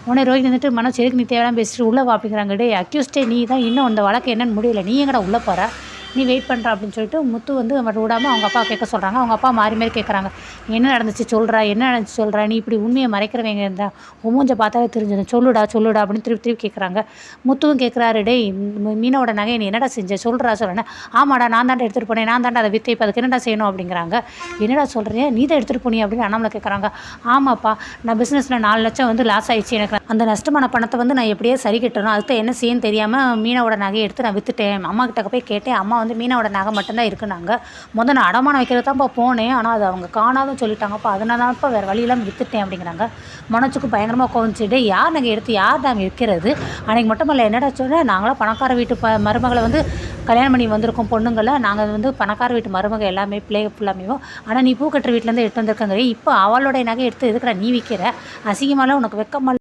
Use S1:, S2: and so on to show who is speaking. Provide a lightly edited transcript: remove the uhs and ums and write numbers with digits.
S1: உடனே ரோஹிணி வந்துட்டு மனோஜ் எதுக்கு நீ தேவையான பேசிட்டு உள்ளே வா அப்படிங்கிறாங்க. டே அக்யூஸ்டே நீ தான், இன்னும் அந்த வழக்கு என்னன்னு முடியல, நீ எங்கடா உள்ளே போகிற, நீ வெயிட் பண்ணுற அப்படின்னு சொல்லிட்டு முத்து வந்து அவன் விடாமல் அவங்க அப்பா கேட்க சொல்கிறாங்க. அவங்க அப்பா மாறி மாறி கேட்குறாங்க, என்ன நடந்துச்சு சொல்கிறா, என்ன நடந்துச்சு சொல்கிறா, நீ இப்படி உண்மையை மறைக்கிறவங்க இருந்தால் மூஞ்சை பார்த்தாலே தெரிஞ்சது, சொல்லுடா சொல்லுடா அப்படின்னு திருப்பி திருப்பி கேட்குறாங்க. முத்துவும் கேட்குறாரு, டேய் மீனோட நகையை நீ என்னடா செஞ்ச சொல்கிறா சொல்கிறேன். ஆமாடா நான் தாண்டா எடுத்துகிட்டு போனேன், நான் தாண்டா அதை விற்று, இப்போ அதுக்கு என்னடா செய்யணும் அப்படிங்கிறாங்க. என்னடா சொல்கிறேன், நீ தான் எடுத்துகிட்டு போனி அப்படின்னு அண்ணாமலை கேட்குறாங்க. ஆமாப்பா, நான் பிஸ்னஸில் 4 லட்சம் வந்து லாஸ் ஆகிடுச்சு, எனக்கு அந்த நஷ்டமான பணத்தை வந்து நான் எப்படியே சரி கட்டணும், அதுக்கு என்ன செய்யன்னு தெரியாமல் மீனோட நகையை எடுத்து நான் விற்றுட்டேன். அம்மா கிட்ட போய் கேட்டேன், அம்மா வந்து மீனோட நகை மட்டும்தான் இருக்குனாங்க. நான் அடமானம் வைக்கிறது தான்ப்பா போனேன், ஆனால் அது அவங்க காணாதுன்னு சொல்லிட்டாங்கப்பா, அதனால தான்ப்பா வேறு வழியெல்லாம் விற்றுட்டேன் அப்படிங்கிறாங்க. மனோஜுக்கு பயங்கரமாக கோவிச்சுட்டு, யார் நகை எடுத்து யார் நாங்கள் விற்கிறது, அன்றைக்கி மட்டும் இல்லை என்னடா சொல்கிறேன், நாங்களாம் பணக்கார வீட்டு மருமகளை வந்து கல்யாணம் பண்ணி வந்திருக்கோம் பொண்ணுங்களை, நாங்கள் வந்து பணக்கார வீட்டு மருமகள் எல்லாமே பிள்ளை ஃபுல்லாமே, ஆனால் நீ பூ கட்டுற வீட்டிலேருந்து எடுத்து வந்திருக்காங்க, இப்போ அவளுடைய நகை எடுத்து எதுக்குடா நீ விற்கிற, அசிங்கமாலாம் உனக்கு வெக்கமா